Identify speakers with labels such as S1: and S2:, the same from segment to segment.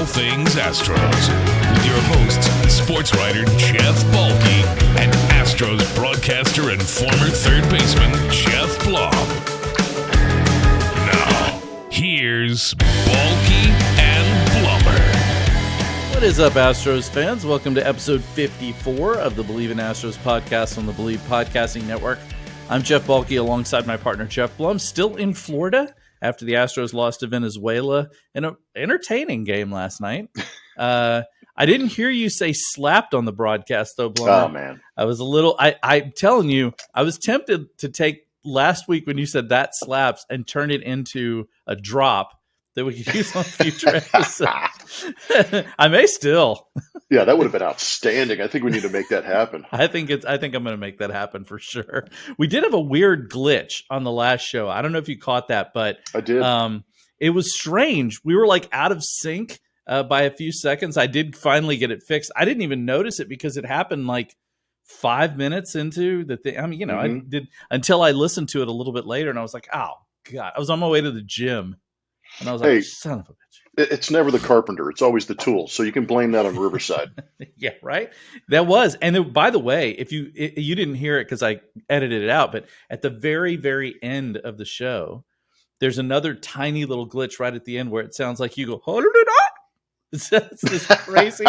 S1: all things Astros with your hosts, sports writer Jeff Balke and Astros broadcaster and former third baseman Jeff Blum. Now, here's Balke and Blummer.
S2: What is up, Astros fans? Welcome to episode 54 of the Believe in Astros podcast on the Believe Podcasting Network. I'm Jeff Balke alongside my partner Jeff Blum, still in Florida after the Astros lost to Venezuela in an entertaining game last night. I didn't hear you say slapped on the broadcast, though, Blum.
S3: Oh, man.
S2: I was a little, I'm telling you, I was tempted to take last week when you said that slaps and turn it into a drop that we could use on future episodes. I may still.
S3: Yeah, that would have been outstanding. I think we need to make that happen.
S2: I think I'm going to make that happen for sure. We did have a weird glitch on the last show. I don't know if you caught that, but
S3: I did.
S2: It was strange. We were like out of sync by a few seconds. I did finally get it fixed. I didn't even notice it because it happened like 5 minutes into the thing. I mean, I did until I listened to it a little bit later, and I was like, "Oh God!" I was on my way to the gym, and I was like,
S3: Hey,
S2: "Son of a bitch!"
S3: It's never the carpenter. It's always the tool. So you can blame that on Riverside.
S2: Yeah, right. That was, and then, by the way, if you didn't hear it because I edited it out, but at the very, very end of the show, there's another tiny little glitch right at the end where it sounds like you go, "Hold it up." It's this crazy,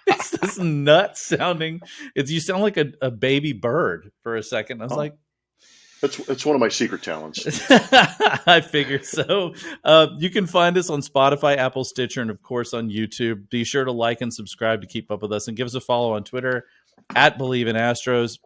S2: it's this nuts sounding. You sound like a baby bird for a second. I was like,
S3: It's one of my secret talents.
S2: I figured so. You can find us on Spotify, Apple, Stitcher, and of course on YouTube. Be sure to like and subscribe to keep up with us, and give us a follow on Twitter at Believe in Astros.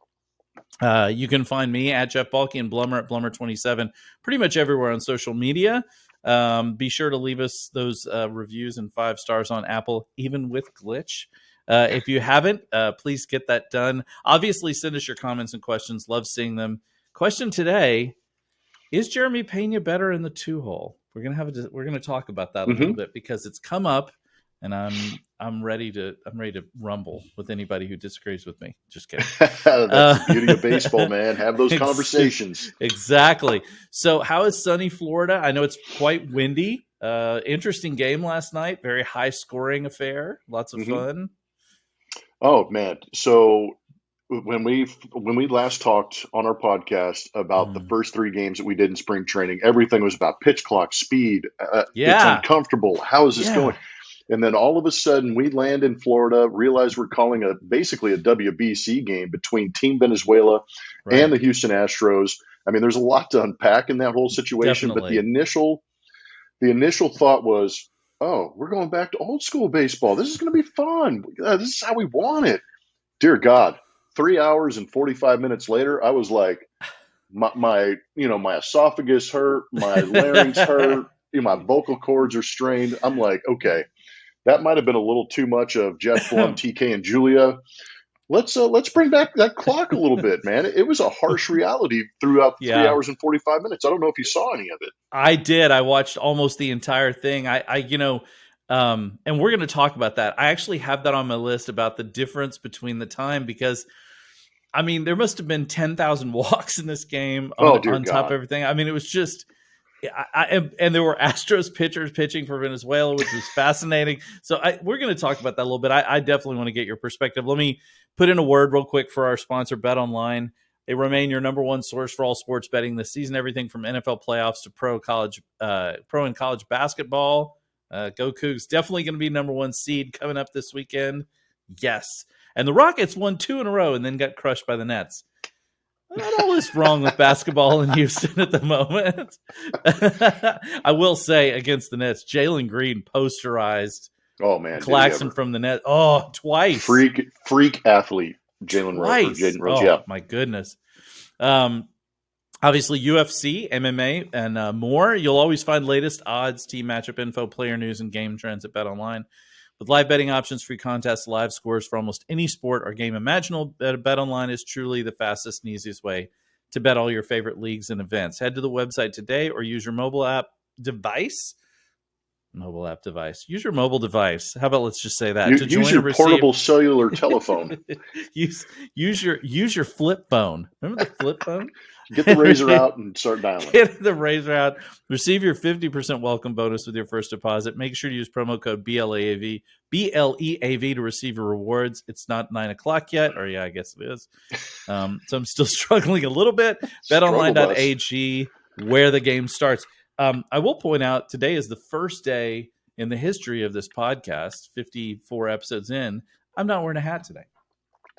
S2: You can find me at Jeff Balke and Blummer at Blummer27, pretty much everywhere on social media. Be sure to leave us those reviews and 5 stars on Apple, even with glitch. If you haven't, please get that done. Obviously, send us your comments and questions. Love seeing them. Question today: is Jeremy Peña better in the 2-hole? We're gonna talk about that a little bit because it's come up, and I'm ready to rumble with anybody who disagrees with me. Just kidding.
S3: That's the beauty of baseball, man. Have those conversations.
S2: Exactly. So, how is sunny Florida? I know it's quite windy. Interesting game last night. Very high scoring affair. Lots of fun.
S3: Oh man. So when we last talked on our podcast about the first 3 games that we did in spring training, everything was about pitch clock, speed. It's uncomfortable. How is this going? And then all of a sudden we land in Florida, realize we're calling basically a WBC game between Team Venezuela and the Houston Astros. I mean, there's a lot to unpack in that whole situation.
S2: Definitely.
S3: But the initial thought was, oh, we're going back to old school baseball. This is going to be fun. This is how we want it. Dear God. 3 hours and 45 minutes later, I was like, my esophagus hurt, my larynx hurt, my vocal cords are strained. I'm like, okay, that might have been a little too much of Jeff Blum, TK, and Julia. Let's bring back that clock a little bit, man. It was a harsh reality throughout 3 hours and 45 minutes. I don't know if you saw any of it.
S2: I did. I watched almost the entire thing. And we're going to talk about that. I actually have that on my list about the difference between the time because, I mean, there must have been 10,000 walks in this game on top of everything. I mean, it was just, and there were Astros pitchers pitching for Venezuela, which was fascinating. So we're going to talk about that a little bit. I definitely want to get your perspective. Let me put in a word real quick for our sponsor, Bet Online. They remain your number one source for all sports betting this season. Everything from NFL playoffs to pro and college basketball. Go Cougs. Definitely going to be number 1 seed coming up this weekend. Yes. And the Rockets won 2 in a row and then got crushed by the Nets. Not all is wrong with basketball in Houston at the moment. I will say against the Nets, Jalen Green posterized Claxton from the net. Oh, twice.
S3: Freak athlete, Jalen Rose.
S2: Oh, my goodness. Obviously, UFC, MMA, and more. You'll always find latest odds, team matchup info, player news, and game trends at BetOnline. With live betting options, free contests, live scores for almost any sport or game imaginable, BetOnline is truly the fastest and easiest way to bet all your favorite leagues and events. Head to the website today or use your mobile app device. Mobile app device. Use your mobile device. How about let's just say that
S3: Use your portable cellular telephone.
S2: use your flip phone. Remember the flip phone?
S3: Get the razor out and start dialing.
S2: Get the razor out. Receive your 50% welcome bonus with your first deposit. Make sure to use promo code BLEAV to receive your rewards. It's not 9:00 yet, or yeah, I guess it is. So I'm still struggling a little bit. BetOnline.ag, where the game starts. I will point out today is the first day in the history of this podcast, 54 episodes in. I'm not wearing a hat today.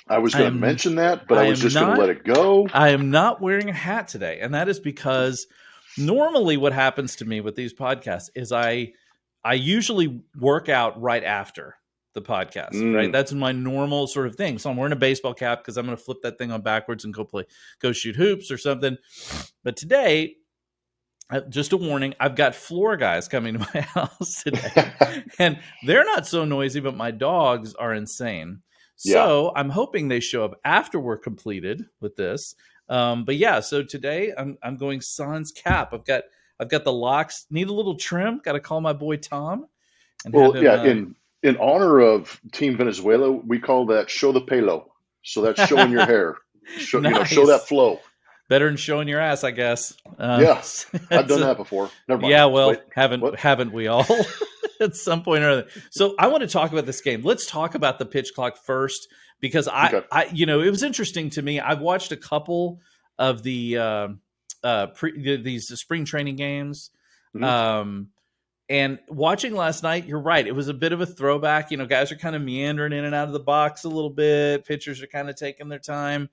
S3: I was going to mention that, but I was just going to let it go.
S2: I am not wearing a hat today, and that is because normally what happens to me with these podcasts is I usually work out right after the podcast, right? That's my normal sort of thing. So I'm wearing a baseball cap because I'm going to flip that thing on backwards and go shoot hoops or something. But today, just a warning, I've got floor guys coming to my house today, and they're not so noisy, but my dogs are insane. So I'm hoping they show up after we're completed with this. But yeah, so today I'm going sans cap. I've got the locks. Need a little trim. Got to call my boy Tom.
S3: And in honor of Team Venezuela, we call that show the pelo. So that's showing your hair. Show that flow.
S2: Better than showing your ass, I guess.
S3: I've done that before. Never mind.
S2: Yeah, well, haven't we all? At some point or other. So I want to talk about this game. Let's talk about the pitch clock first, because I it was interesting to me. I've watched a couple of the these spring training games, and watching last night. You're right; it was a bit of a throwback. Guys are kind of meandering in and out of the box a little bit. Pitchers are kind of taking their time,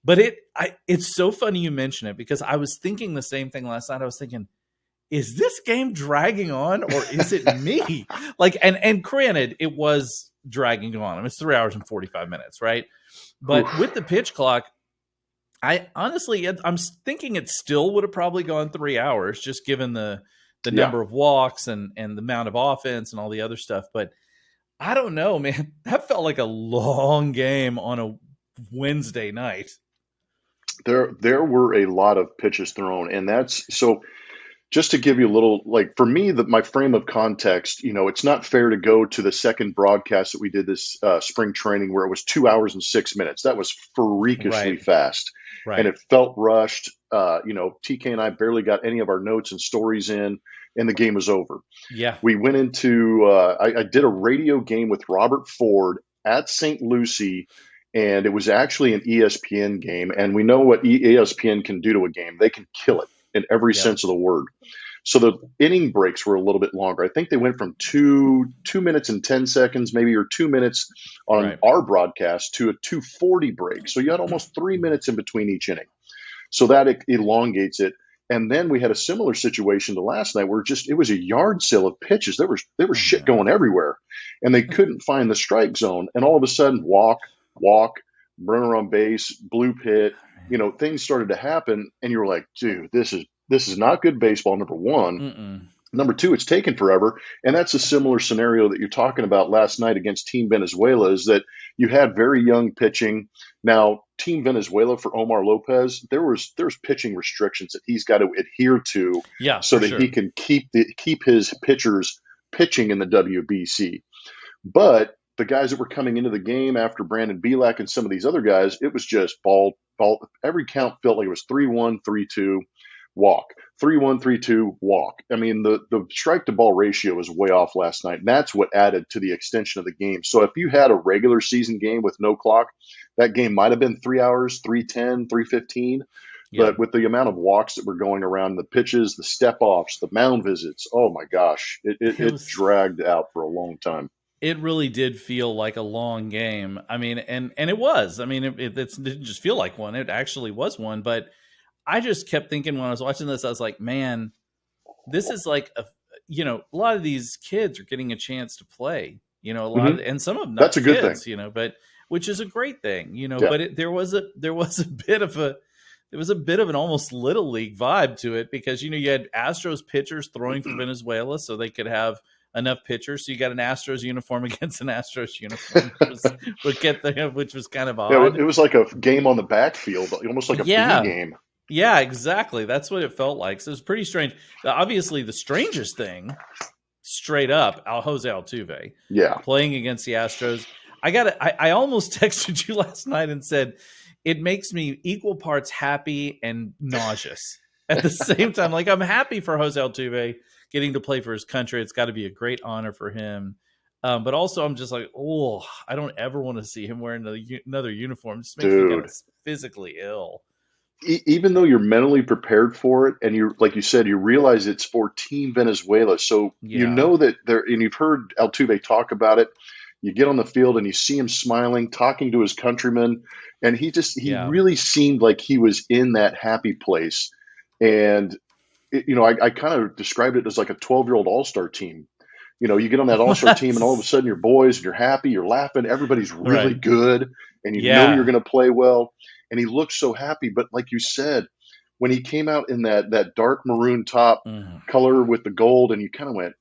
S2: but it's so funny you mention it, because I was thinking the same thing last night. I was thinking, is this game dragging on, or is it me? And granted, it was dragging on. I mean, it's 3 hours and 45 minutes, right? But with the pitch clock, I'm thinking it still would have probably gone 3 hours, just given the number of walks and the amount of offense and all the other stuff. But I don't know, man. That felt like a long game on a Wednesday night.
S3: There were a lot of pitches thrown, and that's so. Just to give you a little, for me, my frame of context, it's not fair to go to the second broadcast that we did this spring training where it was 2 hours and 6 minutes. That was freakishly fast. Right. And it felt rushed. TK and I barely got any of our notes and stories in, and the game was over. Yeah. We went into, I did a radio game with Robert Ford at St. Lucie, and it was actually an ESPN game. And we know what ESPN can do to a game. They can kill it in every sense of the word. So the inning breaks were a little bit longer. I think they went from 2 minutes and 10 seconds, maybe, or 2 minutes on our broadcast to a 2:40 break. So you had almost 3 minutes in between each inning. So that elongates it. And then we had a similar situation to last night where it was a yard sale of pitches. There was shit going everywhere, and they couldn't find the strike zone. And all of a sudden, walk, runner on base, bloop hit, things started to happen, and you were like, dude, this is not good baseball, number one. Mm-mm. Number two, it's taken forever. And that's a similar scenario that you're talking about last night against Team Venezuela, is that you had very young pitching. Now, Team Venezuela, for Omar Lopez, there's pitching restrictions that he's got to adhere to so that he can keep his pitchers pitching in the WBC. But the guys that were coming into the game after Brandon Bielak and some of these other guys, it was just ball. Every count felt like it was 3-1, 3-2, walk. 3-1, 3-2, walk. I mean, the strike to ball ratio was way off last night, and that's what added to the extension of the game. So if you had a regular season game with no clock, that game might have been 3 hours, 3:10, 3:15. Yeah. But with the amount of walks that were going around, the pitches, the step offs, the mound visits, oh my gosh, it dragged out for a long time.
S2: It really did feel like a long game. I mean, and it was. I mean, it didn't just feel like one. It actually was one. But I just kept thinking when I was watching this, I was like, man, this is like a lot of these kids are getting a chance to play. A lot of, and some of them not
S3: that's a good
S2: kids,
S3: thing.
S2: But which is a great thing. But there was a bit of an almost little league vibe to it, because you had Astros pitchers throwing for Venezuela so they could have enough pitchers. So you got an Astros uniform against an Astros uniform, which was kind of odd.
S3: Yeah, it was like a game on the backfield, almost like a B game.
S2: Yeah, exactly. That's what it felt like. So it was pretty strange. Obviously, the strangest thing straight up Jose Altuve.
S3: Yeah.
S2: Playing against the Astros. I almost texted you last night and said it makes me equal parts happy and nauseous at the same time. Like, I'm happy for Jose Altuve getting to play for his country. It's got to be a great honor for him. But also I'm just like, I don't ever want to see him wearing another uniform. It just makes me kind of physically ill.
S3: Even though you're mentally prepared for it, and like you said, you realize it's for Team Venezuela. So you know that and you've heard Altuve talk about it. You get on the field and you see him smiling, talking to his countrymen, and he really seemed like he was in that happy place. And I kind of described it as like a 12-year-old all-star team. You get on that all-star team, and all of a sudden you're boys, and you're happy, you're laughing, everybody's really good, and you know you're going to play well. And he looked so happy. But like you said, when he came out in that dark maroon top color with the gold, and you kind of went,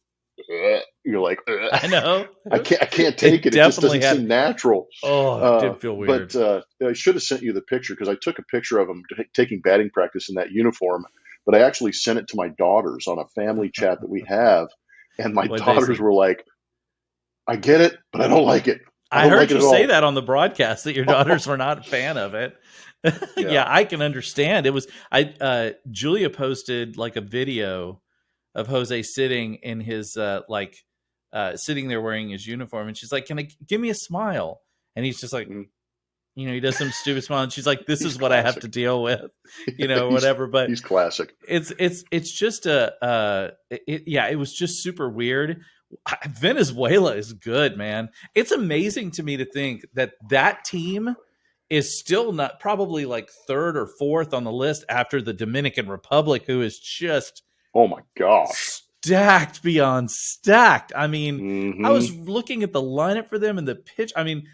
S3: you're like,
S2: I know.
S3: I can't take it. It just doesn't seem natural.
S2: Oh, it did feel weird.
S3: But I should have sent you the picture, because I took a picture of him taking batting practice in that uniform. But I actually sent it to my daughters on a family chat that we have. And my daughters were like, I get it, but I don't like it.
S2: I heard you say that on the broadcast, that your daughters were not a fan of it. Yeah, I can understand. It was Julia posted like a video of Jose sitting in his sitting there wearing his uniform, and she's like, give me a smile? And he's just like, he does some stupid smile, and she's like, this is what classic. I have to deal with, whatever. But
S3: he's classic.
S2: It's just it was just super weird. Venezuela is good, man. It's amazing to me to think that team is still not probably like third or fourth on the list after the Dominican Republic, who is just,
S3: oh my gosh,
S2: stacked beyond stacked. I mean, I was looking at the lineup for them and the pitch. I mean,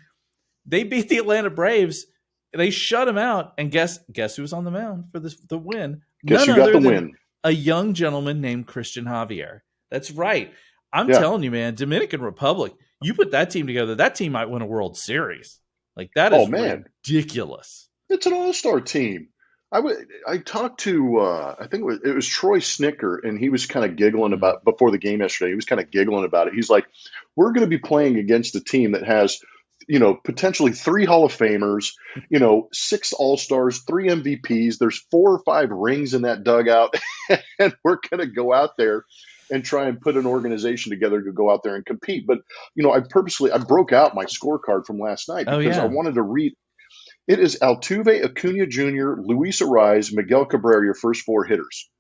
S2: they beat the Atlanta Braves. They shut them out. And guess who was on the mound for the win?
S3: Guess who got the win?
S2: A young gentleman named Christian Javier. That's right. I'm telling you, man, Dominican Republic, you put that team together, that team might win a World Series. Like, that is ridiculous.
S3: It's an all-star team. I talked to, I think it was Troy Snicker, and he was kind of giggling about, before the game yesterday, he was kind of giggling about it. He's like, we're going to be playing against a team that has, potentially 3 Hall of Famers, 6 All-Stars, 3 MVPs. There's 4 or 5 rings in that dugout, and we're going to go out there and try and put an organization together to go out there and compete. But, I broke out my scorecard from last night because I wanted to read. It is Altuve, Acuna Jr., Luis Ariz, Miguel Cabrera, your first 4 hitters.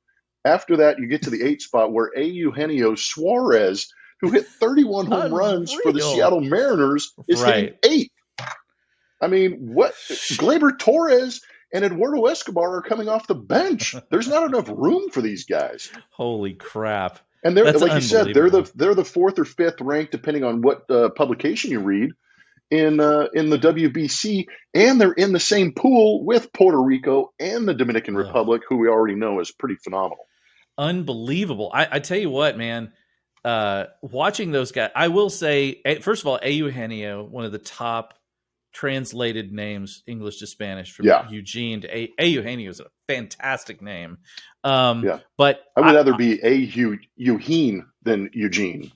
S3: After that, you get to the 8th spot where Eugenio Suarez, who hit 31 home runs for the Seattle Mariners, is hitting 8th. I mean, what? Gleyber Torres and Eduardo Escobar are coming off the bench. There's not enough room for these guys.
S2: Holy crap.
S3: And they're, like you said, they're the 4th or 5th ranked, depending on what publication you read, in the WBC, and they're in the same pool with Puerto Rico and the Dominican Republic, who we already know is pretty phenomenal.
S2: Unbelievable. I tell you what, man, watching those guys, I will say, first of all, Eugenio, one of the top translated names, English to Spanish, from Eugene to Eugenio is a fantastic name. But
S3: I would rather be Eugene than Eugene.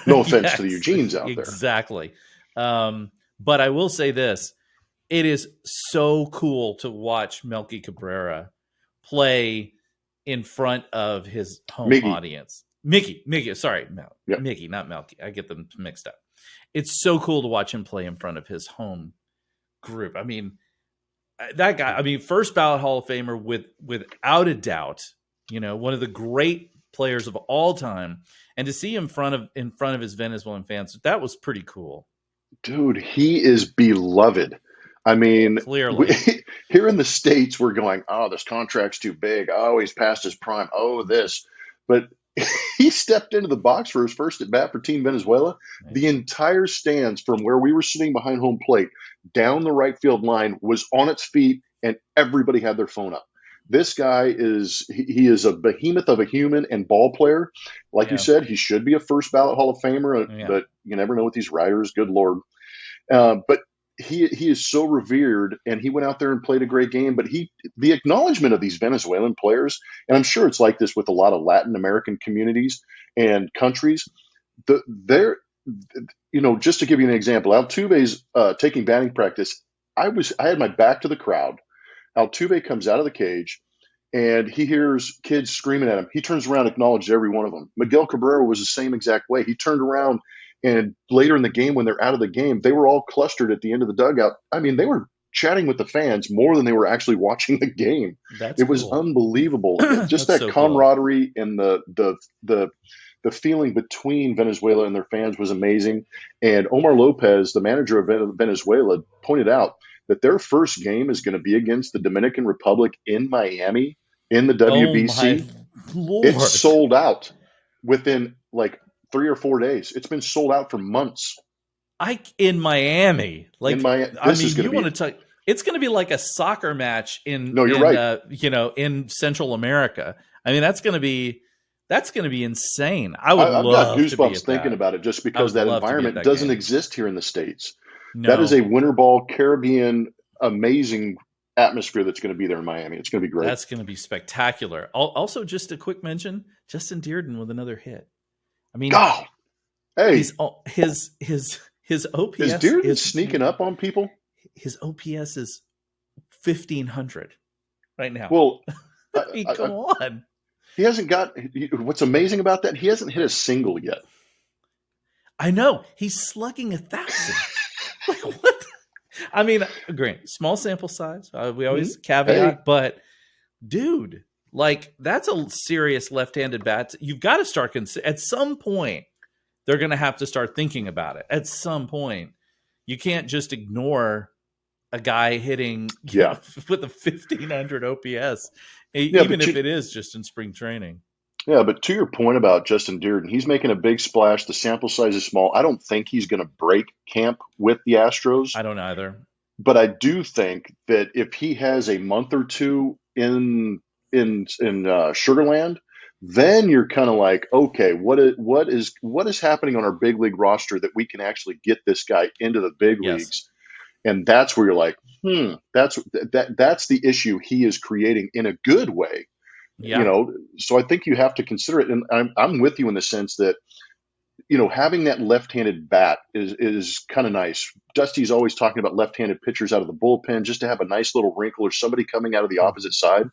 S3: No offense to the Eugenes out there.
S2: Exactly. But I will say this. It is so cool to watch Melky Cabrera play in front of his home audience. Mickey, sorry, Mickey, not Melky. I get them mixed up. It's so cool to watch him play in front of his home group. I mean, that guy, first ballot Hall of Famer without a doubt, one of the great players of all time. And to see him in front of his Venezuelan fans, that was pretty cool.
S3: Dude, he is beloved. I mean,
S2: clearly.
S3: Here in the States, we're going, oh, this contract's too big. Oh, he's past his prime. Oh, this. But he stepped into the box for his first at bat for Team Venezuela. Nice. The entire stands from where we were sitting behind home plate down the right field line was on its feet, and everybody had their phone up. This guy is a behemoth of a human and ball player. Like you said, he should be a first ballot Hall of Famer, but you never know with these writers. Good Lord. But he is so revered, and he went out there and played a great game. But the acknowledgement of these Venezuelan players, and I'm sure it's like this with a lot of Latin American communities and countries, they're, just to give you an example, Altuve's taking batting practice. I had my back to the crowd. Altuve comes out of the cage and he hears kids screaming at him. He turns around, acknowledges every one of them. Miguel Cabrera was the same exact way. He turned around, and later in the game, when they're out of the game, they were all clustered at the end of the dugout. I mean, they were chatting with the fans more than they were actually watching the game.
S2: That's
S3: It was
S2: cool.
S3: unbelievable. Just that
S2: so
S3: camaraderie and the feeling between Venezuela and their fans was amazing. And Omar Lopez, the manager of Venezuela, pointed out that their first game is going to be against the Dominican Republic in Miami in the WBC.
S2: Oh my Lord.
S3: It's sold out within like 3 or 4 days. It's been sold out for months.
S2: In Miami. Like,
S3: This is going to be,
S2: want to talk, it's going to be like a soccer match in
S3: right.
S2: In Central America. I mean, that's going to be insane. I've
S3: got goosebumps thinking about it, just because that environment doesn't exist here in the States. No. That is a winter ball Caribbean amazing atmosphere that's going to be there in Miami. It's going to be great.
S2: That's going to be spectacular. Also, just a quick mention: Justin Dearden with another hit. I mean,
S3: hey,
S2: his OPS.
S3: Is Dearden sneaking up on people?
S2: His OPS is 1,500 right now.
S3: Well,
S2: come on.
S3: He hasn't got. What's amazing about that? He hasn't hit a single yet.
S2: I know, he's slugging 1,000. Like, what? I mean, great, small sample size. We always caveat, but dude, like, that's a serious left-handed bat. You've got to start at some point. They're going to have to start thinking about it. At some point, you can't just ignore a guy hitting with a 1,500 OPS, even if it is just in spring training.
S3: Yeah, but to your point about Justin Dearden, he's making a big splash. The sample size is small. I don't think he's going to break camp with the Astros.
S2: I don't either.
S3: But I do think that if he has a month or two in Sugarland, then you're kind of like, okay, what is happening on our big league roster that we can actually get this guy into the big leagues? And that's where you're like, that's the issue he is creating in a good way. Yeah. So I think you have to consider it. And I'm with you in the sense that, having that left-handed bat is kind of nice. Dusty's always talking about left-handed pitchers out of the bullpen, just to have a nice little wrinkle or somebody coming out of the opposite side.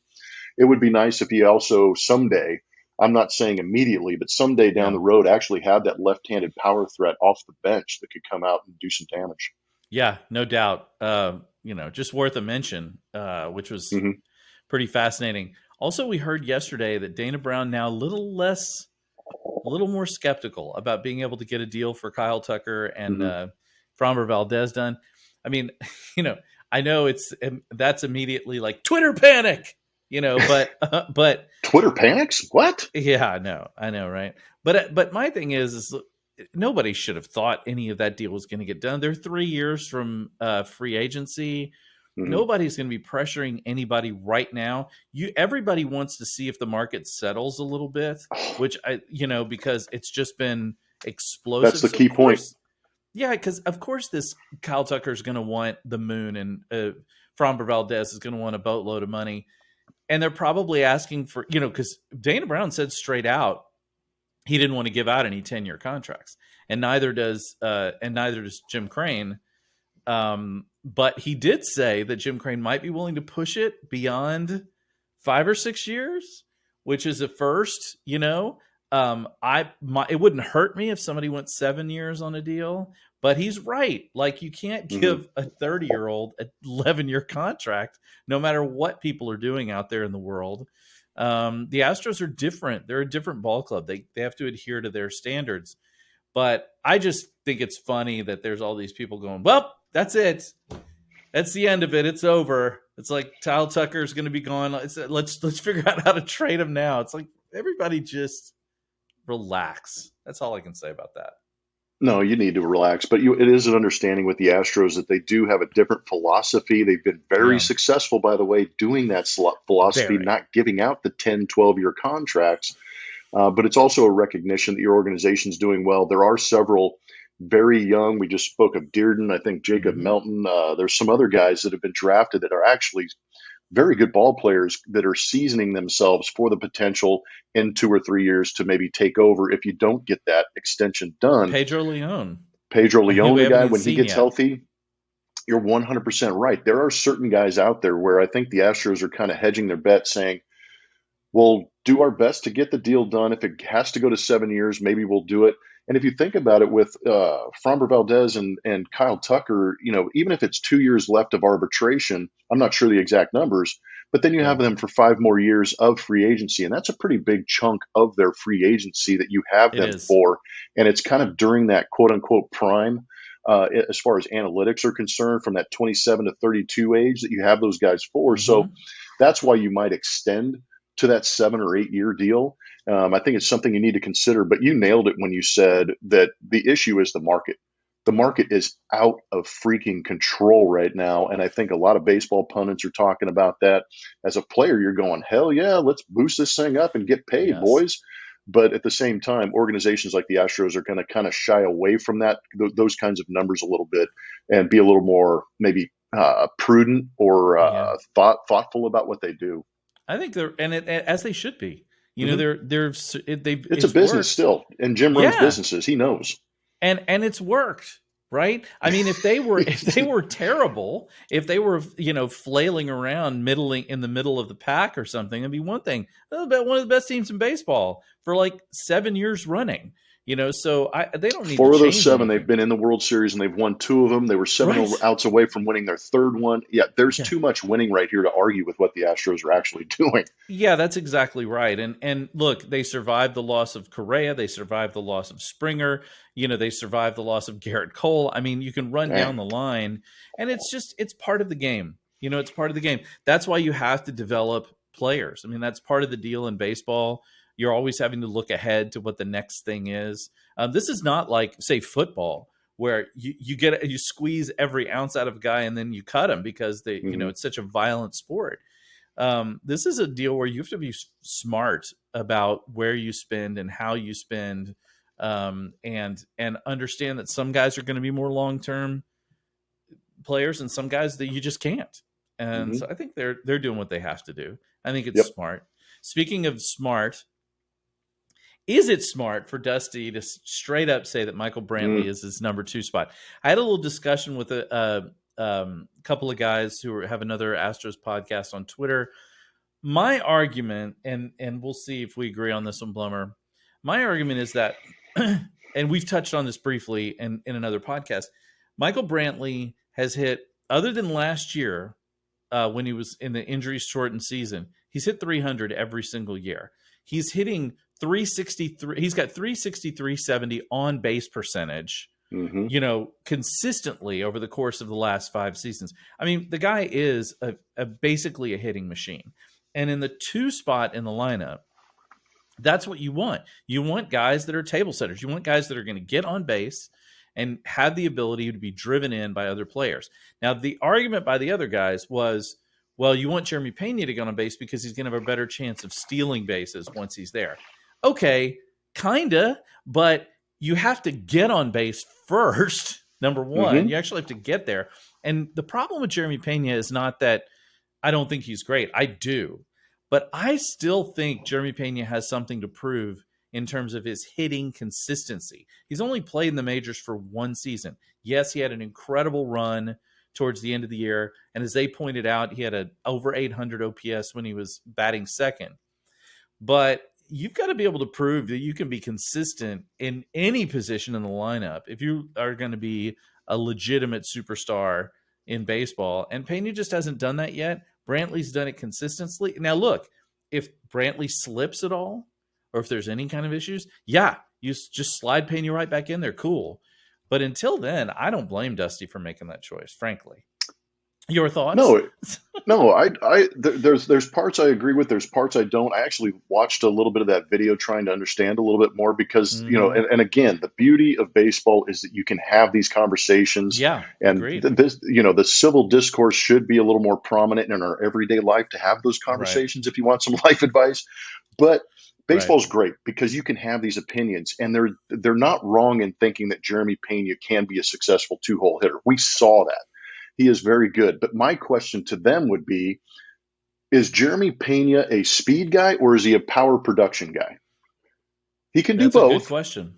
S3: It would be nice if he also someday, I'm not saying immediately, but someday down the road actually had that left-handed power threat off the bench that could come out and do some damage.
S2: Yeah, no doubt. Just worth a mention, which was pretty fascinating. Also, we heard yesterday that Dana Brown now a little more skeptical about being able to get a deal for Kyle Tucker and Framber Valdez done. I mean, I know that's immediately like Twitter panic, but
S3: Twitter panics? What?
S2: Yeah, I know, right? But my thing is nobody should have thought any of that deal was going to get done. They're 3 years from free agency. Nobody's going to be pressuring anybody right now. Everybody wants to see if the market settles a little bit, which because it's just been explosive.
S3: That's the key point.
S2: Yeah, because of course this Kyle Tucker is going to want the moon, and Framber Valdez is going to want a boatload of money, and they're probably asking for because Dana Brown said straight out he didn't want to give out any 10-year contracts, and neither does Jim Crane. But he did say that Jim Crane might be willing to push it beyond 5 or 6 years, which is a first. It wouldn't hurt me if somebody went 7 years on a deal, but he's right. Like, you can't give a 30-year-old an 11-year contract, no matter what people are doing out there in the world. The Astros are different. They're a different ball club. They have to adhere to their standards. But I just think it's funny that there's all these people going, well, that's it. That's the end of it. It's over. It's like Kyle Tucker's going to be gone. Let's figure out how to trade him now. It's like, everybody just relax. That's all I can say about that.
S3: No, you need to relax. But it is an understanding with the Astros that they do have a different philosophy. They've been very successful, by the way, doing that philosophy, not giving out the 10, 12-year contracts. But it's also a recognition that your organization's doing well. There are several very young. We just spoke of Dearden. I think Jacob Melton. There's some other guys that have been drafted that are actually very good ball players that are seasoning themselves for the potential in 2 or 3 years to maybe take over if you don't get that extension done.
S2: Pedro Leon,
S3: Leon,
S2: we
S3: the
S2: haven't
S3: guy,
S2: even
S3: when he
S2: seen
S3: gets
S2: yet.
S3: healthy, you're 100% right. There are certain guys out there where I think the Astros are kind of hedging their bet, saying, we'll do our best to get the deal done. If it has to go to 7 years, maybe we'll do it. And if you think about it, with Framber Valdez and Kyle Tucker, even if it's 2 years left of arbitration, I'm not sure the exact numbers, but then you have them for 5 more years of free agency. And that's a pretty big chunk of their free agency that you have
S2: It
S3: them
S2: is.
S3: for. And it's kind of during that quote unquote prime, as far as analytics are concerned, from that 27 to 32 age that you have those guys for. So that's why you might extend to that 7 or 8 year deal. I think it's something you need to consider, but you nailed it when you said that the issue is the market. The market is out of freaking control right now. And I think a lot of baseball pundits are talking about that. As a player, you're going, hell yeah, let's boost this thing up and get paid, boys. But at the same time, organizations like the Astros are going to kind of shy away from those kinds of numbers a little bit and be a little more maybe prudent or thoughtful about what they do.
S2: I think they're, as they should be. It's
S3: a business
S2: worked.
S3: still, and Jim runs businesses. He knows,
S2: and it's worked, right? I mean, if they were terrible, if they were flailing around, middling in the middle of the pack or something, it'd be one thing. They're one of the best teams in baseball for like 7 years running. So they don't need
S3: 4
S2: to
S3: of those
S2: change
S3: 7.
S2: anything.
S3: They've been in the World Series and they've won 2 of them. They were 7 outs away from winning their 3rd one. Yeah, there's too much winning right here to argue with what the Astros are actually doing.
S2: Yeah, that's exactly right. And look, they survived the loss of Correa. They survived the loss of Springer. They survived the loss of Garrett Cole. I mean, you can run down the line, and it's part of the game. It's part of the game. That's why you have to develop players. I mean, that's part of the deal in baseball. You're always having to look ahead to what the next thing is. This is not like, say, football, where you squeeze every ounce out of a guy and then you cut him because it's such a violent sport. This is a deal where you have to be smart about where you spend and how you spend, and understand that some guys are going to be more long-term players and some guys that you just can't. And so I think they're doing what they have to do. I think it's smart. Speaking of smart, is it smart for Dusty to straight up say that Michael Brantley is his number 2 spot? I had a little discussion with a couple of guys who have another Astros podcast on Twitter. My argument, and we'll see if we agree on this one, Blummer. My argument is that, and we've touched on this briefly in another podcast, Michael Brantley has hit, other than last year when he was in the injury-shortened season, he's hit 300 every single year. He's hitting 363. He's got 363.70 on base percentage, consistently over the course of the last 5 seasons. I mean, the guy is basically a hitting machine. And in the 2 spot in the lineup, that's what you want. You want guys that are table setters. You want guys that are going to get on base and have the ability to be driven in by other players. Now, the argument by the other guys was, well, you want Jeremy Peña to get on base because he's going to have a better chance of stealing bases once he's there. Okay, kinda, but you have to get on base first, number one. You actually have to get there. And the problem with Jeremy Peña is not that I don't think he's great. I do. But I still think Jeremy Peña has something to prove in terms of his hitting consistency. He's only played in the majors for 1 season. Yes, he had an incredible run towards the end of the year. And as they pointed out, he had an over 800 OPS when he was batting second. But you've got to be able to prove that you can be consistent in any position in the lineup if you are going to be a legitimate superstar in baseball. And Peña just hasn't done that yet. Brantley's done it consistently. Now, look, if Brantley slips at all, or if there's any kind of issues, you just slide Peña right back in there. Cool. But until then, I don't blame Dusty for making that choice, frankly. Your thoughts?
S3: No. There's parts I agree with. There's parts I don't. I actually watched a little bit of that video trying to understand a little bit more because, and again, the beauty of baseball is that you can have these conversations.
S2: Yeah.
S3: And
S2: agreed.
S3: the civil discourse should be a little more prominent in our everyday life to have those conversations if you want some life advice. But baseball's great because you can have these opinions, and they're not wrong in thinking that Jeremy Peña can be a successful 2-hole hitter. We saw that. He is very good. But my question to them would be, Is Jeremy Peña a speed guy or is he a power production guy? He can do
S2: That's a good
S3: both,
S2: question.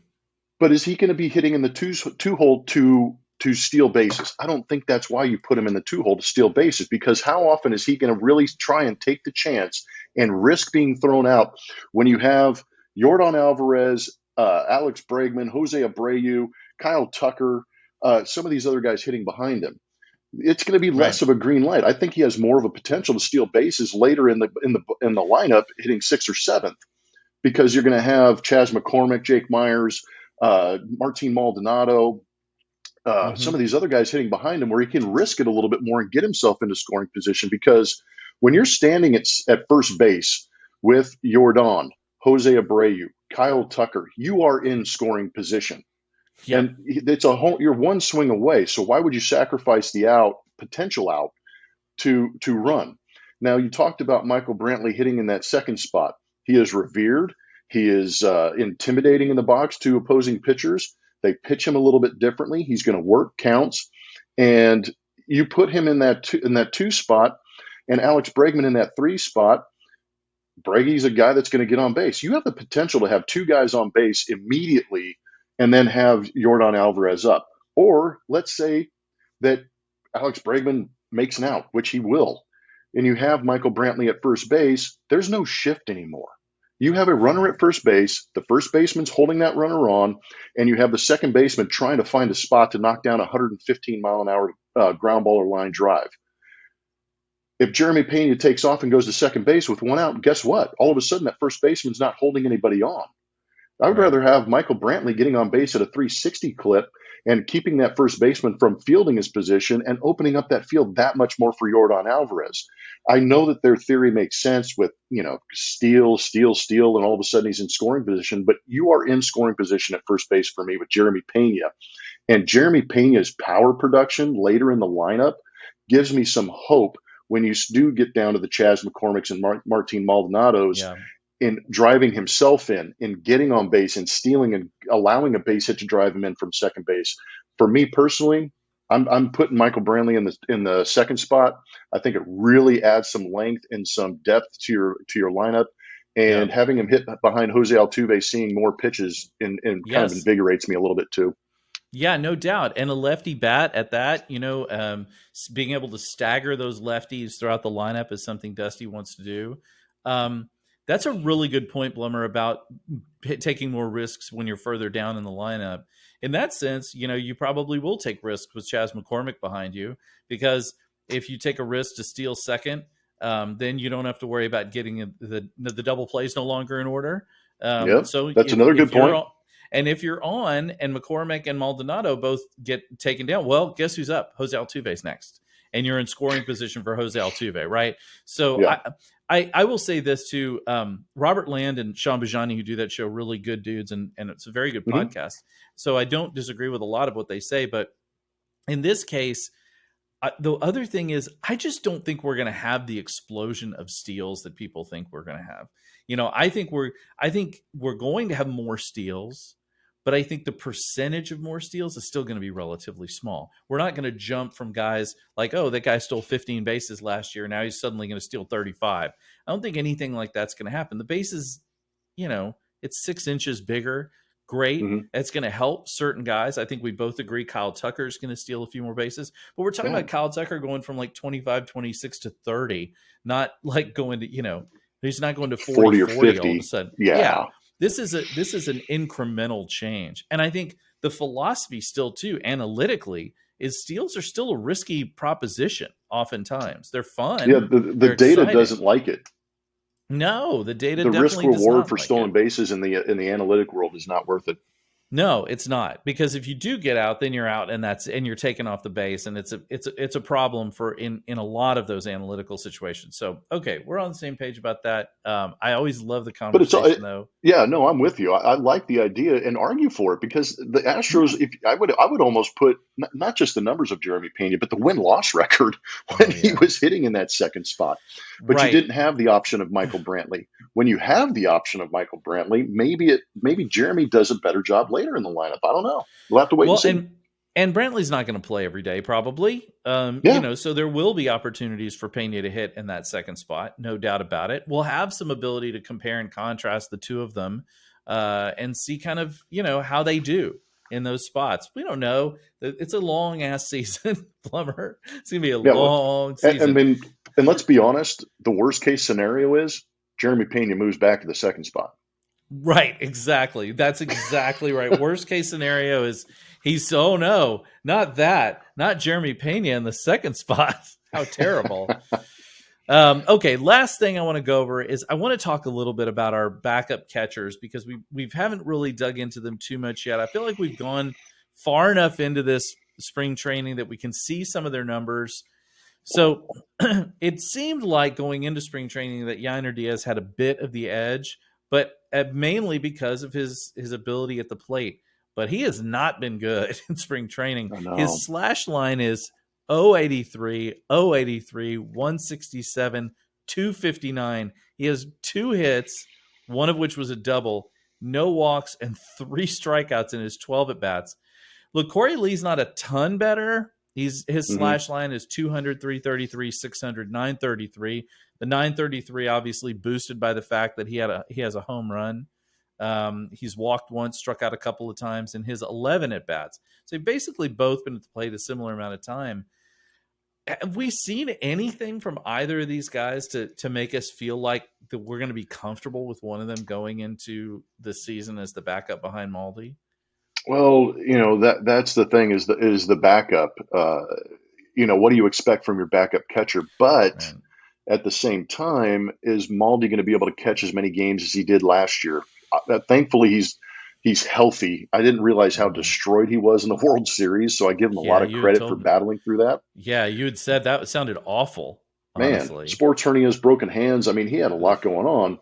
S3: but is he going to be hitting in the two hole to steal bases? I don't think that's why you put him in the 2-hole to steal bases, because how often is he going to really try and take the chance and risk being thrown out when you have Yordan Alvarez, Alex Bregman, Jose Abreu, Kyle Tucker, some of these other guys hitting behind him? It's going to be less
S2: Right.
S3: of a green light. I think he has more of a potential to steal bases later in the lineup, hitting 6th or 7th, because you're going to have Chas McCormick, Jake Myers, Martin Maldonado, some of these other guys hitting behind him, where he can risk it a little bit more and get himself into scoring position. Because when you're standing at first base with Yordan, Jose Abreu, Kyle Tucker, you are in scoring position.
S2: Yeah.
S3: And it's you're one swing away. So why would you sacrifice the potential out to run? Now, you talked about Michael Brantley hitting in that second spot. He is revered. He is intimidating in the box to opposing pitchers. They pitch him a little bit differently. He's going to work counts, and you put him in that 2 spot, and Alex Bregman in that 3 spot. Breggy's a guy that's going to get on base. You have the potential to have 2 guys on base immediately, and then have Yordan Alvarez up. Or let's say that Alex Bregman makes an out, which he will, and you have Michael Brantley at first base. There's no shift anymore. You have a runner at first base, the first baseman's holding that runner on, and you have the second baseman trying to find a spot to knock down a 115-mile-an-hour ground ball or line drive. If Jeremy Peña takes off and goes to second base with 1 out, guess what? All of a sudden, that first baseman's not holding anybody on. I would rather have Michael Brantley getting on base at a 360 clip and keeping that first baseman from fielding his position and opening up that field that much more for Yordan Alvarez. I know that their theory makes sense with, steal, and all of a sudden he's in scoring position, but you are in scoring position at first base for me with Jeremy Peña. And Jeremy Peña's power production later in the lineup gives me some hope when you do get down to the Chas McCormicks and Martin Maldonados.
S2: Yeah.
S3: In driving himself in getting on base and stealing and allowing a base hit to drive him in from second base. For me personally, I'm putting Michael Brantley in the second spot. I think it really adds some length and some depth to your lineup, and having him hit behind Jose Altuve, seeing more pitches and kind of invigorates me a little bit too.
S2: Yeah, no doubt. And a lefty bat at that, being able to stagger those lefties throughout the lineup is something Dusty wants to do. That's a really good point, Blummer, about taking more risks when you're further down in the lineup. In that sense, you probably will take risks with Chas McCormick behind you, because if you take a risk to steal second, then you don't have to worry about getting the double plays no longer in order. So
S3: that's another good point.
S2: And if you're on and McCormick and Maldonado both get taken down, well, guess who's up? Jose Altuve's next. And you're in scoring position for Jose Altuve, right? So I will say this too. Robert Land and Sean Bajani, who do that show, really good dudes, and it's a very good podcast. So I don't disagree with a lot of what they say. But in this case, the other thing is, I just don't think we're going to have the explosion of steals that people think we're going to have. I think we're going to have more steals, but I think the percentage of more steals is still going to be relatively small. We're not going to jump from guys like, oh, that guy stole 15 bases last year, now he's suddenly going to steal 35. I don't think anything like that's going to happen. The base is, it's 6 inches bigger. Great. It's going to help certain guys. I think we both agree Kyle Tucker is going to steal a few more bases. But we're talking about Kyle Tucker going from like 25, 26 to 30, not like going to, he's not going to 40 or 50 all of a sudden. Yeah. This is an incremental change. And I think the philosophy still too, analytically, is steals are still a risky proposition. Oftentimes they're fun.
S3: Yeah. The data exciting. Doesn't like it.
S2: No, the data.
S3: The risk reward for
S2: like
S3: stolen bases in the analytic world is not worth it.
S2: No, it's not, because if you do get out, then you're out, and you're taken off the base, and it's a problem for in a lot of those analytical situations. So okay, we're on the same page about that. I always love the conversation, though.
S3: Yeah, no, I'm with you. I like the idea and argue for it, because the Astros, I would almost put not just the numbers of Jeremy Peña, but the win-loss record when he was hitting in that second spot. But you didn't have the option of Michael Brantley. When you have the option of Michael Brantley, maybe Jeremy does a better job later in the lineup. I don't know. We'll have to wait and see.
S2: And Brantley's not going to play every day, probably. So there will be opportunities for Peña to hit in that second spot, no doubt about it. We'll have some ability to compare and contrast the two of them and see kind of, how they do in those spots. We don't know. It's a long-ass season, Plummer. It's going to be a long season.
S3: I mean, and let's be honest, the worst-case scenario is Jeremy Peña moves back to the second spot.
S2: Right, exactly. That's exactly right. Worst case scenario is not that. Not Jeremy Peña in the second spot. How terrible. Okay, last thing I want to go over is I want to talk a little bit about our backup catchers because we haven't really dug into them too much yet. I feel like we've gone far enough into this spring training that we can see some of their numbers. So it seemed like going into spring training that Yanier Diaz had a bit of the edge, but mainly because of his ability at the plate. But he has not been good in spring training. His slash line is 083, 083, 167, 259. He has 2 hits, one of which was a double, no walks, and 3 strikeouts in his 12 at-bats. Look, Korey Lee's not a ton better. His slash line is 200, 333, 600, 933. The 933 obviously boosted by the fact that he has a home run. He's walked once, struck out a couple of times in his 11 at-bats. So they've basically both been at the plate a similar amount of time. Have we seen anything from either of these guys to make us feel like that we're going to be comfortable with one of them going into the season as the backup behind Maldi?
S3: Well, that's the thing is the backup. What do you expect from your backup catcher? But at the same time, is Maldi going to be able to catch as many games as he did last year? Thankfully, he's healthy. I didn't realize how destroyed he was in the World Series, so I give him a lot of credit for battling through that.
S2: Yeah, you had said that sounded awful. Honestly.
S3: Man, sports hernias, broken hands. I mean, he had a lot going on,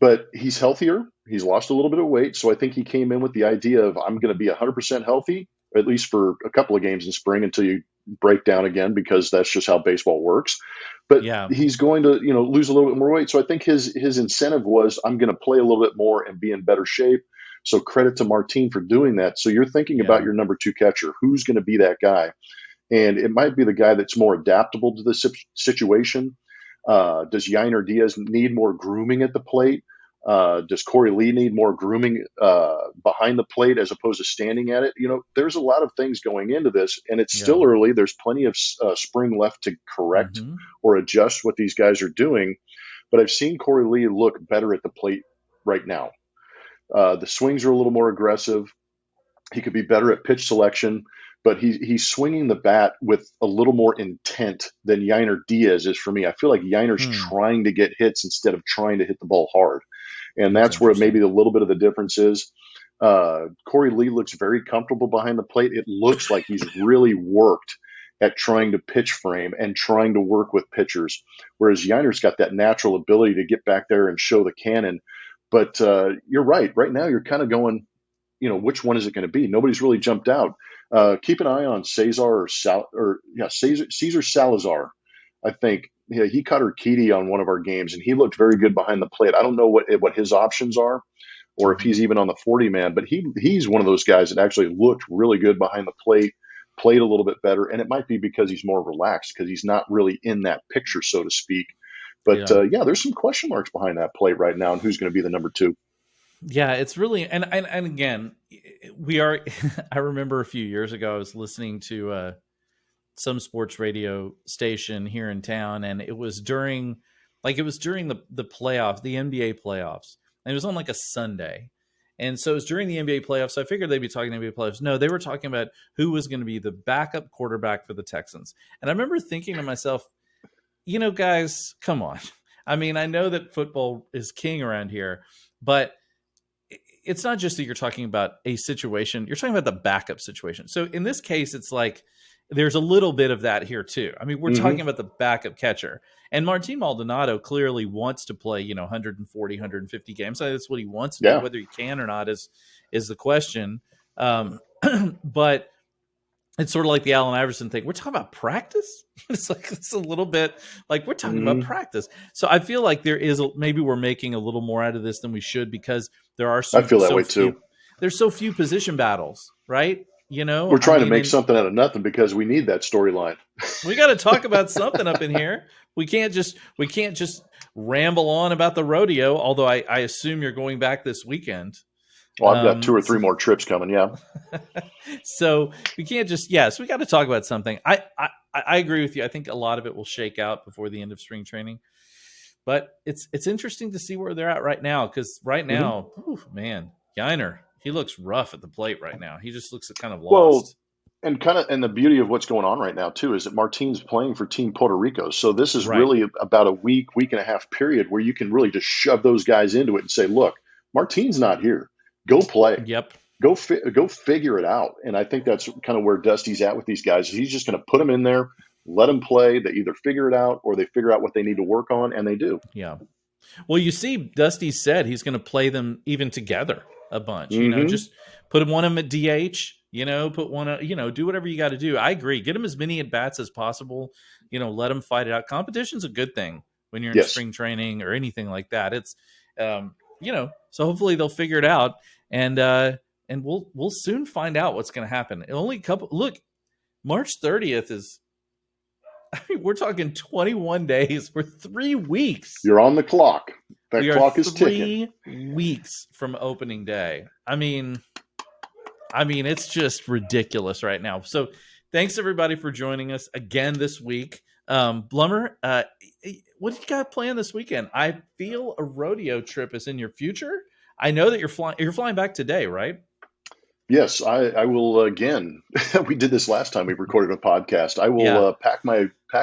S3: but he's healthier. He's lost a little bit of weight, so I think he came in with the idea of I'm going to be 100% healthy, at least for a couple of games in spring until you break down again, because that's just how baseball works. But he's going to, lose a little bit more weight. So I think his incentive was I'm going to play a little bit more and be in better shape. So credit to Martin for doing that. So you're thinking about your number 2 catcher. Who's going to be that guy? And it might be the guy that's more adaptable to the situation. Does Yanier Diaz need more grooming at the plate? Does Korey Lee need more grooming behind the plate as opposed to standing at it? There's a lot of things going into this, and it's still early. There's plenty of spring left to correct or adjust what these guys are doing. But I've seen Korey Lee look better at the plate right now. The swings are a little more aggressive. He could be better at pitch selection, but he's swinging the bat with a little more intent than Yanier Diaz is for me. I feel like Yanier's trying to get hits instead of trying to hit the ball hard. And that's where maybe a little bit of the difference is. Korey Lee looks very comfortable behind the plate. It looks like he's really worked at trying to pitch frame and trying to work with pitchers, whereas Yanier's got that natural ability to get back there and show the cannon. But you're right. Right now you're kind of going, which one is it going to be? Nobody's really jumped out. Keep an eye on Cesar Salazar. I think he caught Urquidy on one of our games, and he looked very good behind the plate. I don't know what his options are, or if he's even on the 40-man, but he's one of those guys that actually looked really good behind the plate, played a little bit better, and it might be because he's more relaxed because he's not really in that picture, so to speak. But there's some question marks behind that plate right now, and who's going to be the number 2.
S2: Yeah, it's really and again, we are. I remember a few years ago I was listening to some sports radio station here in town, and it was during the playoffs, the NBA playoffs, and it was on like a Sunday, and so it was during the NBA playoffs. So I figured they'd be talking NBA playoffs. No, they were talking about who was going to be the backup quarterback for the Texans, and I remember thinking to myself, guys, come on. I mean, I know that football is king around here, but it's not just that you're talking about a situation. You're talking about the backup situation. So in this case, it's like there's a little bit of that here too. I mean, we're talking about the backup catcher. And Martin Maldonado clearly wants to play, 140, 150 games. So that's what he wants to do. Whether he can or not is the question. But it's sort of like the Allen Iverson thing. We're talking about practice. It's a little bit like we're talking about practice. So I feel like maybe we're making a little more out of this than we should because there are.
S3: I feel that way too.
S2: There's so few position battles, right?
S3: We're trying to make something out of nothing because we need that storyline.
S2: We got to talk about something up in here. We can't just ramble on about the rodeo. Although I assume you're going back this weekend.
S3: Well, I've got 2 or 3 more trips coming. Yeah.
S2: So we can't just so we got to talk about something. I agree with you. I think a lot of it will shake out before the end of spring training. But it's interesting to see where they're at right now, because right now, man, Yanier, he looks rough at the plate right now. He just looks kind of lost.
S3: Well, and the beauty of what's going on right now too is that Martin's playing for Team Puerto Rico, so this is really about a week and a half period where you can really just shove those guys into it and say, look, Martin's not here. Go play.
S2: Yep.
S3: Go figure it out. And I think that's kind of where Dusty's at with these guys. He's just going to put them in there, let them play. They either figure it out or they figure out what they need to work on, and they do.
S2: Yeah. Well, you see, Dusty said he's going to play them even together a bunch. Just put one of them at DH. Put one. Do whatever you got to do. I agree. Get them as many at bats as possible. Let them fight it out. Competition's a good thing when you're in spring training or anything like that. It's so hopefully they'll figure it out, and we'll soon find out what's going to happen. Look, March 30th is. I mean, we're talking 21 days. We're 3 weeks.
S3: You're on the clock. That clock is ticking.
S2: 3 weeks from opening day. I mean, it's just ridiculous right now. So, thanks everybody for joining us again this week. Blummer, what do you got planned this weekend? I feel a rodeo trip is in your future. I know that you're flying back today, right?
S3: Yes, I will again. We did this last time we recorded a podcast. I will pack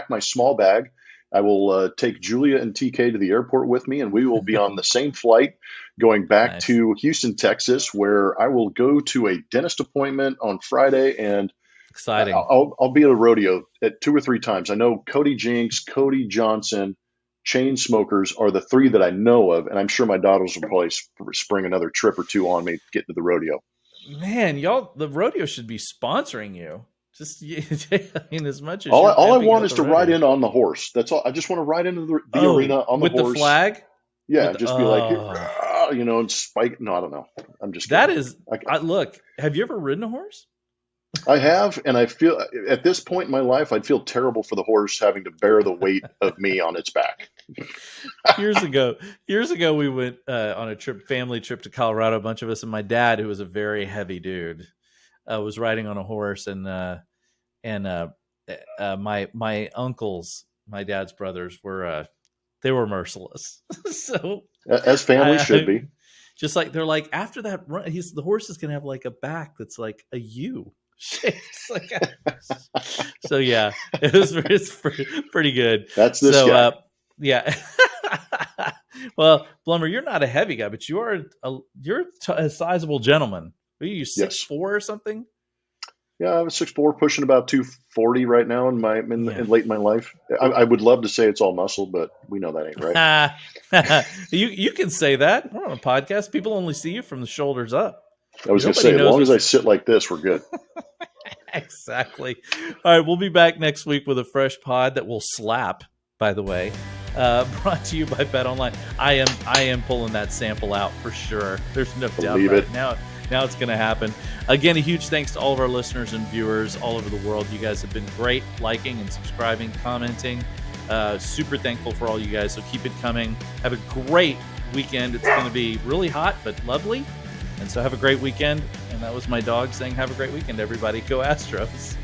S3: my small bag. I will take Julia and TK to the airport with me, and we will be on the same flight going back to Houston, Texas, where I will go to a dentist appointment on Friday. And
S2: exciting!
S3: I'll be at a rodeo at 2 or 3 times. I know Cody Jinks, Cody Johnson, Chain Smokers are the 3 that I know of, and I'm sure my daughters will probably spring another trip or 2 on me to get to the rodeo.
S2: Man, y'all, the rodeo should be sponsoring you. Just, as much as
S3: all I want is to ride in on the horse. That's all. I just want to ride into the arena on the horse
S2: with the flag.
S3: Yeah, just be like, and spike. No, I don't know. I'm just kidding.
S2: That is. Look, have you ever ridden a horse?
S3: I have, and I feel at this point in my life, I'd feel terrible for the horse having to bear the weight of me on its back.
S2: Years ago, we went on a family trip to Colorado. A bunch of us, and my dad, who was a very heavy dude, was riding on a horse, and my uncles, my dad's brothers, were merciless. So
S3: as family should be.
S2: Just like they're like, after that run, the horse is gonna have like a back that's like a U. So yeah, it's pretty good.
S3: That's this guy.
S2: Yeah. Well, Blummer, you're not a heavy guy, but you're a sizable gentleman. Are you 6'4" or something?
S3: Yeah, I'm 6'4", pushing about 240 right now in late in my life. I would love to say it's all muscle, but we know that ain't right.
S2: You can say that. We're on a podcast. People only see you from the shoulders up.
S3: I was going to say, as long as I sit like this, we're good.
S2: Exactly. All right, we'll be back next week with a fresh pod that will slap, by the way. Brought to you by BetOnline. I am pulling that sample out for sure. There's no doubt about it. Now it's going to happen. Again, a huge thanks to all of our listeners and viewers all over the world. You guys have been great, liking and subscribing, commenting. Super thankful for all you guys, so keep it coming. Have a great weekend. It's going to be really hot, but lovely. And so have a great weekend. And that was my dog saying have a great weekend, everybody. Go Astros.